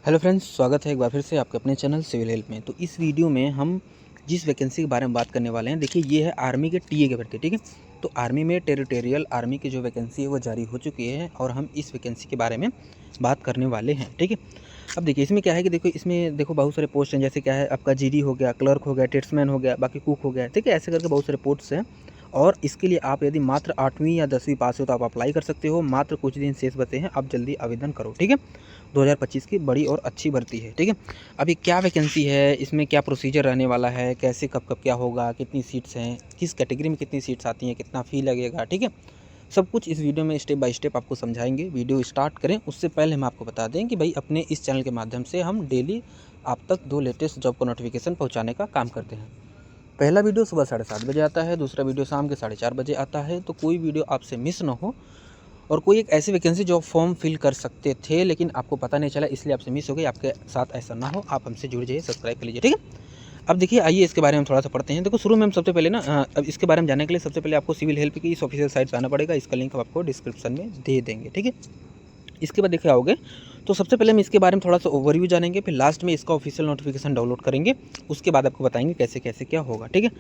Hello friends, स्वागत है एक बार फिर से आपके अपने चैनल सिविल हेल्प में। तो इस वीडियो में हम जिस वैकेंसी के बारे में बात करने वाले हैं, देखिए ये है आर्मी के टीए के भर्ती। ठीक है, तो आर्मी में टेरिटोरियल आर्मी की जो वैकेंसी है वो जारी हो चुकी है और हम इस वैकेंसी के बारे में बात करने वाले हैं। ठीक है, अब देखिए इसमें क्या है कि इसमें बहुत सारे पोस्ट हैं। जैसे क्या है, आपका जीडी हो गया, क्लर्क हो गया, ट्रेड्समैन हो गया, बाकी कुक हो गया। ठीक है, ऐसे करके बहुत सारे पोस्ट हैं और इसके लिए आप यदि मात्र 8वीं या 10वीं पास हो तो आप अप्लाई कर सकते हो। मात्र कुछ दिन शेष बचे हैं, आप जल्दी आवेदन करो। ठीक है, 2025 की बड़ी और अच्छी भर्ती है। ठीक है, अभी क्या वैकेंसी है, इसमें क्या प्रोसीजर रहने वाला है, कैसे कब कब क्या होगा, कितनी सीट्स हैं, किस कैटेगरी में कितनी सीट्स आती हैं, कितना फ़ी लगेगा। ठीक है, सब कुछ इस वीडियो में स्टेप बाय स्टेप आपको समझाएंगे। वीडियो स्टार्ट करें उससे पहले हम आपको बता दें कि भाई अपने इस चैनल के माध्यम से हम डेली आप तक 2 लेटेस्ट जॉब का नोटिफिकेशन पहुँचाने का काम करते हैं। पहला वीडियो सुबह 7:30 बजे आता है, दूसरा वीडियो शाम के 4:30 बजे आता है। तो कोई वीडियो आपसे मिस ना हो। और कोई एक ऐसी वैकेंसी जो फॉर्म फिल कर सकते थे लेकिन आपको पता नहीं चला, इसलिए आपसे मिस हो गई, आपके साथ ऐसा ना हो, आप हमसे जुड़ जाइए, सब्सक्राइब कर लीजिए। ठीक है, अब देखिए आइए इसके बारे में थोड़ा सा पढ़ते हैं। देखो शुरू में हम सबसे पहले अब इसके बारे में जानने के लिए सबसे पहले आपको सिविल हेल्प की इस ऑफिशियल साइट जाना पड़ेगा। इसका लिंक आपको डिस्क्रिप्शन में दे देंगे। ठीक है, इसके बाद देखिए आओगे तो सबसे पहले हम इसके बारे में थोड़ा सा ओवरव्यू जानेंगे, फिर लास्ट में इसका ऑफिशियल नोटिफिकेशन डाउनलोड करेंगे। उसके बाद आपको बताएंगे कैसे कैसे क्या होगा। ठीक है,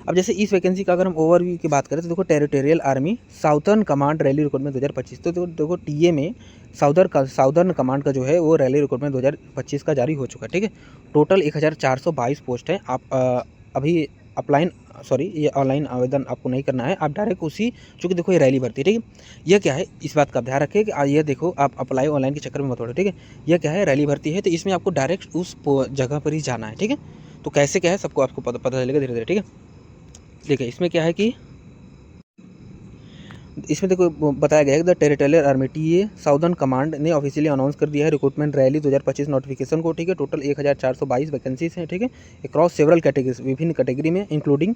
अब जैसे इस वैकेंसी का अगर हम ओवरव्यू की बात करें तो देखो territorial army southern command rally recruitment 2025। तो देखो टीए में साउदर्न कमांड का जो है वो रैली रिक्रूटमेंट 2025 का जारी हो चुका है। ठीक है, टोटल 1422 पोस्ट है। आप अभी अप्लाइन ये ऑनलाइन आवेदन आपको नहीं करना है, आप डायरेक्ट उसी, चूँकि देखो ये रैली भर्ती है। ठीक है, यह क्या है इस बात का ध्यान रखें कि ये देखो आप अप्लाई ऑनलाइन के चक्कर में मत पड़ो। ठीक है, यह क्या है रैली भर्ती है, तो इसमें आपको डायरेक्ट उस जगह पर ही जाना है। ठीक है, तो कैसे क्या है सबको आपको पता चलेगा धीरे धीरे। ठीक है, देखिए इसमें क्या है कि इसमें देखो बताया गया है कि the territorial army TA southern command ने ऑफिशियली अनाउंस कर दिया है रिक्रूटमेंट रैली 2025 नोटिफिकेशन को। ठीक है, टोटल 1422 वैकेंसीज हैं। ठीक है, अक्रॉस सेवरल कैटेगरीज, विभिन्न कैटेगरी में, इंक्लूडिंग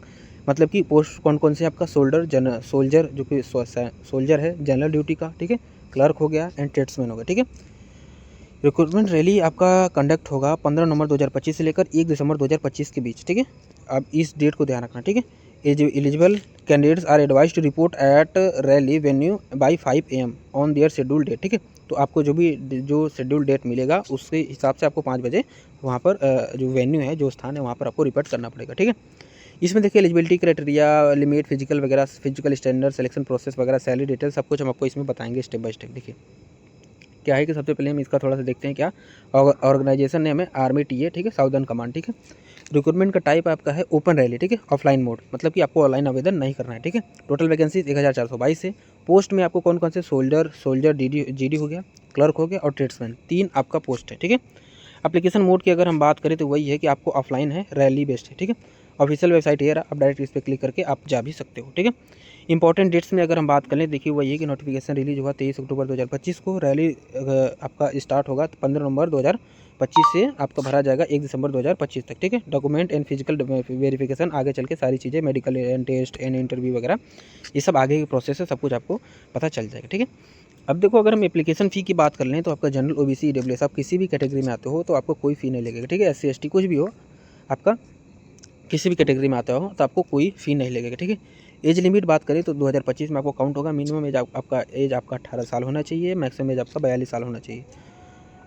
मतलब कि पोस्ट कौन कौन से आपका सोल्जर जो कि सोल्जर है जनरल ड्यूटी का। ठीक है, क्लर्क हो गया एंड ट्रेड्समैन हो गया। ठीक है, रिक्रूटमेंट रैली आपका कंडक्ट होगा 15 नवंबर 2025 से लेकर 1 दिसंबर 2025 के बीच। ठीक है, अब इस डेट को ध्यान रखना। ठीक है, eligible candidates are advise to report at rally venue by 5 AM on their schedule date. ठीक है, तो आपको जो शेड्यूल डेट मिलेगा उसके हिसाब से आपको 5 बजे वहाँ पर जो वेन्यू है, जो स्थान है, वहाँ पर आपको रिपोर्ट करना पड़ेगा। ठीक है, इसमें देखिए eligibility criteria, limit, physical standard, selection process वगैरह, सैलरी डिटेल, सब कुछ हम आपको इसमें बताएंगे स्टेप बाय स्टेप। देखिए क्या है कि सबसे पहले हम इसका थोड़ा सा देखते हैं। क्या ऑर्गेनाइजेशन नेम है आर्मी टीए। ठीक है, साउदर्न कमांड। ठीक है, रिक्रूटमेंट का टाइप आपका है ओपन रैली। ठीक है, ऑफलाइन मोड, मतलब कि आपको ऑनलाइन आवेदन नहीं करना है। ठीक है, टोटल वैकेंसी 1422 है। पोस्ट में आपको कौन कौन से सोल्जर जीडी हो गया, क्लर्क हो गया और ट्रेड्समैन, 3 आपका पोस्ट है। ठीक है, एप्लीकेशन मोड की अगर हम बात करें तो वही है कि आपको ऑफलाइन है, रैली बेस्ड है। ठीक है, ऑफिशियल वेबसाइट है, आप डायरेक्ट इस पर क्लिक करके आप जा भी सकते हो। ठीक है, इंपॉर्टेंट डेट्स में अगर हम बात करें, देखिए वही है कि नोटिफिकेशन रिलीज हुआ 23 अक्टूबर 2025 को। रैली आपका स्टार्ट होगा 15 नवंबर 2025 से, आपका भरा जाएगा 1 दिसंबर 2025 तक। ठीक है, डॉक्यूमेंट एंड फिजिकल वेरिफिकेशन, आगे चल के सारी चीज़ें, medical and test and interview वगैरह, ये सब आगे की प्रोसेस है, सब कुछ आपको पता चल जाएगा। ठीक है, अब देखो अगर हम एप्लीकेशन फ़ी की बात कर लें तो आपका जनरल, ओबीसी, ईडब्ल्यूएस, आप किसी भी कैटेगरी में आते हो तो आपको कोई फ़ी नहीं लगेगा। ठीक है, एससी एसटी कुछ भी हो, आपका किसी भी कैटेगरी में आता हो तो आपको कोई फ़ी नहीं लगेगा। ठीक है, एज लिमिट बात करें तो 2025 में आपको काउंट होगा। मिनिमम एज आपका 18 साल होना चाहिए, मैक्सिमम एज आपका 42 साल होना चाहिए।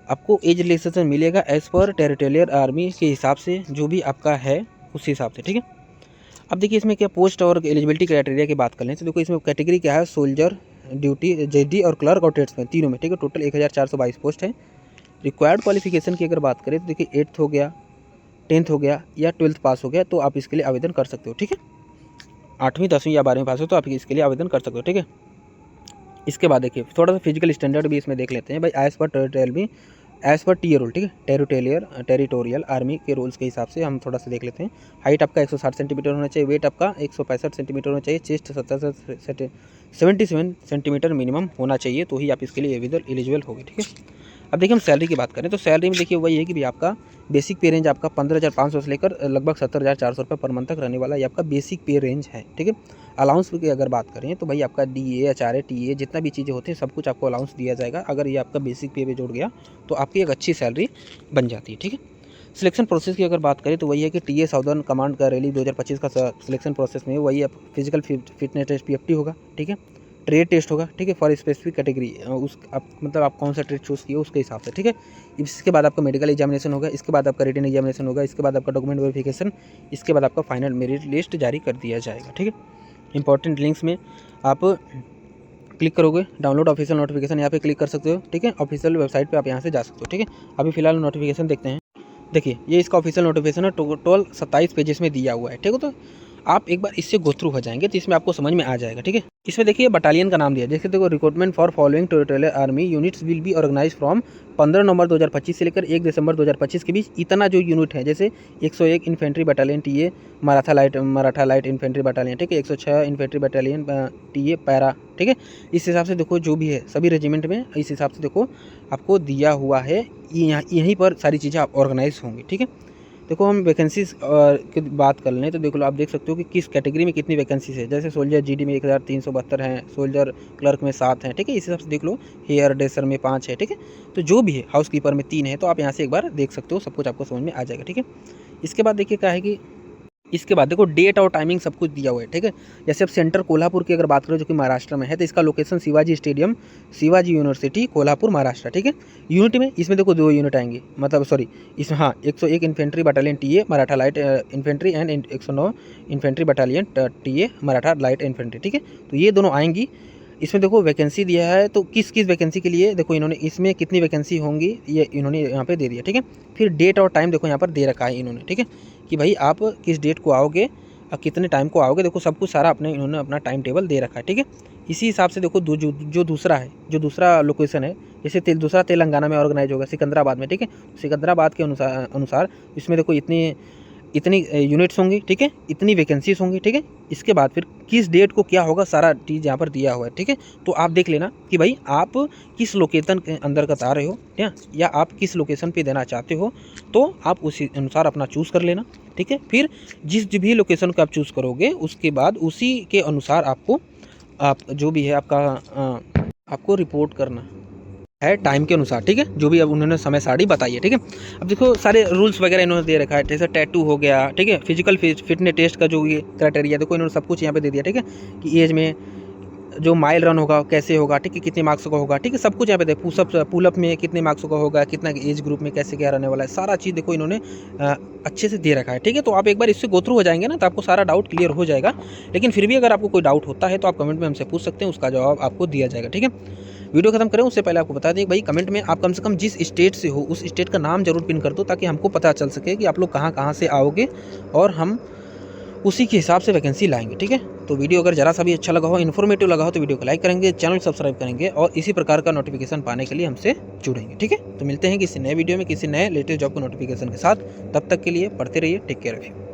आपको एज रिलैक्सेशन मिलेगा एज़ पर टेरिटोरियल आर्मी के हिसाब से, जो भी आपका है उस हिसाब से। ठीक है, अब देखिए इसमें क्या पोस्ट और एलिजिबिलिटी क्राइटेरिया की बात कर लें तो देखो इसमें कैटेगरी क्या है, सोल्जर ड्यूटी, जेडी और क्लर्क और ट्रेड्समैन, तीनों में। ठीक है, टोटल 1422 पोस्ट है। रिक्वायर्ड क्वालिफिकेशन की अगर बात करें तो देखिए 8th हो गया, 10th हो गया या 12th पास हो गया तो आप इसके लिए आवेदन कर सकते हो। ठीक है, 8वीं 10वीं या 12वीं पास हो तो आप इसके लिए आवेदन कर सकते हो। ठीक है, इसके बाद देखिए थोड़ा सा फिजिकल स्टैंडर्ड भी इसमें देख लेते हैं भाई, एज पर टेरिटोरियल भी, एज पर टीए रूल। ठीक है, टेरिटोरियल आर्मी के रूल्स के हिसाब से हम थोड़ा सा देख लेते हैं। हाइट आपका 160 सेंटीमीटर होना चाहिए, वेट आपका 165 सेंटीमीटर होना चाहिए, चेस्ट 77 सेंटीमीटर मिनिमम होना चाहिए, तो ही आप इसके लिए एलिजिबल होगी। ठीक है, अब देखिए हम सैलरी की बात करें तो सैलरी में देखिए वही है कि भाई आपका बेसिक पे रेंज आपका 15,500 से लेकर लगभग 70,400 रुपये पर मंथ तक रहने वाला, ये आपका बेसिक पे रेंज है। ठीक है, अलाउंस की अगर बात करें तो भाई आपका डीए, एचआरए, टीए, जितना भी चीज़ें होती हैं सब कुछ आपको अलाउंस दिया जाएगा। अगर ये आपका बेसिक पे जुड़ गया तो आपकी एक अच्छी सैलरी बन जाती है। ठीक है, सिलेक्शन प्रोसेस की अगर बात करें तो वही है कि टीए साउदर्न कमांड का रैली 2025 का सिलेक्शन प्रोसेस में वही फिजिकल फिटनेस टेस्ट पीएफटी होगा। ठीक है, ट्रेड टेस्ट होगा, ठीक है, फॉर स्पेसिफिक कैटेगरी, उस आप मतलब आप कौन सा ट्रेड चूज़ किए उसके हिसाब से, ठीक है। इसके बाद आपका मेडिकल एग्जामिनेशन होगा, इसके बाद आपका रिटन एग्जामिनेशन होगा, इसके बाद आपका डॉक्यूमेंट वेरिफिकेशन, इसके बाद आपका फाइनल मेरिट लिस्ट जारी कर दिया जाएगा, ठीक है। इंपॉर्टेंट लिंक्स में आप क्लिक करोगे, डाउनलोड ऑफिशियल नोटिफिकेशन यहाँ पे क्लिक कर सकते हो, ठीक है। ऑफिशियल वेबसाइट पे आप यहाँ से जा सकते हो, ठीक है। अभी फिलहाल नोटिफिकेशन देखते हैं। देखिए ये इसका ऑफिशियल नोटिफिकेशन है, टोटल 27 पेजेस में दिया हुआ है, ठीक है। तो आप एक बार इससे गो थ्रू हो जाएंगे तो इसमें आपको समझ में आ जाएगा, ठीक है। इसमें देखिए बटालियन का नाम दिया, जैसे देखो recruitment for following territorial army units will be organise from 15 November 2025 से लेकर 1 दिसंबर 2025 के बीच। इतना जो यूनिट है, जैसे 101 infantry battalion TA Maratha light infantry battalion, ठीक है, 106 इन्फेंट्री बटालियन टीए पैरा, ठीक है। इस हिसाब से देखो जो भी है सभी रेजिमेंट में इस हिसाब से देखो आपको दिया हुआ है, यहीं पर सारी चीज़ें आप ऑर्गेनाइज होंगी, ठीक है। देखो हम वैकेंसीज की बात कर लें तो देखो आप देख सकते हो कि किस कैटेगरी में कितनी वैकेंसीज है। जैसे सोल्जर जीडी में 1372 हैं, सोल्जर क्लर्क में 7 हैं, ठीक है। इस हिसाब से देख लो, हेयर ड्रेसर में 5 है, ठीक है। तो जो भी है, हाउस कीपर में 3 है, तो आप यहाँ से एक बार देख सकते हो, सब कुछ आपको समझ में आ जाएगा, ठीक है। इसके बाद देखिए क्या है कि इसके बाद देखो डेट और टाइमिंग सब कुछ दिया हुआ है, ठीक है। जैसे अब सेंटर कोल्हापुर की अगर बात करें जो कि महाराष्ट्र में है, तो इसका location Shivaji stadium, Shivaji university, Kolhapur, Maharashtra, ठीक है। यूनिट में इसमें देखो 2 यूनिट आएंगे, मतलब सॉरी इसमें 101 infantry battalion TA Maratha light infantry and 109 infantry battalion TA Maratha light infantry, ठीक है। तो ये दोनों आएंगी। इसमें देखो वैकेंसी दिया है, तो किस किस वैकेंसी के लिए देखो इन्होंने इसमें कितनी वैकेंसी होंगी ये इन्होंने यहाँ पे दे दिया, ठीक है। फिर डेट और टाइम देखो यहाँ पर दे रखा है इन्होंने, ठीक है, कि भाई आप किस डेट को आओगे और कितने टाइम को आओगे। देखो सब कुछ सारा इन्होंने अपना टाइम टेबल दे रखा है, ठीक है। इसी हिसाब से देखो जो दूसरा लोकेशन है, जैसे दूसरा तेलंगाना में ऑर्गेनाइज होगा सिकंदराबाद में, ठीक है। सिकंदराबाद के अनुसार इसमें देखो इतनी यूनिट्स होंगी, ठीक है, इतनी वैकेंसीज होंगी, ठीक है। इसके बाद फिर किस डेट को क्या होगा सारा चीज़ यहाँ पर दिया हुआ है, ठीक है। तो आप देख लेना कि भाई आप किस लोकेशन के अंतर्गत आ रहे हो या आप किस लोकेशन पे देना चाहते हो, तो आप उसी अनुसार अपना चूज़ कर लेना, ठीक है। फिर जिस भी लोकेशन को आप चूज़ करोगे उसके बाद उसी के अनुसार आप जो भी है आपको रिपोर्ट करना है टाइम के अनुसार, ठीक है। जो भी अब उन्होंने समय सारणी बताई है, ठीक है। अब देखो सारे रूल्स वगैरह इन्होंने दे रखा है, जैसे टैटू हो गया, ठीक है, फिजिकल फिटनेस टेस्ट का जो ये क्राइटेरिया देखो इन्होंने सब कुछ यहाँ पे दे दिया, ठीक है, कि एज में जो माइल रन होगा कैसे होगा, ठीक है, कितने मार्क्स का होगा, ठीक है, सब कुछ यहाँ पे देखो। पुलअप में कितने मार्क्स का होगा, कितना एज ग्रुप में कैसे क्या रहने वाला है, सारा चीज़ देखो इन्होंने अच्छे से दे रखा है, ठीक है। तो आप एक बार इससे गो थ्रू हो जाएंगे ना तो आपको सारा डाउट क्लियर हो जाएगा। लेकिन फिर भी अगर आपको कोई डाउट होता है तो आप कमेंट में हमसे पूछ सकते हैं, उसका जवाब आपको दिया जाएगा, ठीक है। वीडियो खत्म करें उससे पहले आपको बता दें भाई कमेंट में आप कम से कम जिस स्टेट से हो उस स्टेट का नाम जरूर पिन कर दो, ताकि हमको पता चल सके कि आप लोग कहाँ से आओगे और हम उसी के हिसाब से वैकेंसी लाएंगे, ठीक है। तो वीडियो अगर जरा सा भी अच्छा लगा हो, इन्फॉर्मेटिव लगा हो तो वीडियो को लाइक करेंगे, चैनल सब्सक्राइब करेंगे और इसी प्रकार का नोटिफिकेशन पाने के लिए हमसे जुड़ेंगे, ठीक है। तो मिलते हैं किसी नए वीडियो में किसी नए लेटेस्ट जॉब के नोटिफिकेशन के साथ। तब तक के लिए पढ़ते रहिए, टेक केयर ऑफ यू।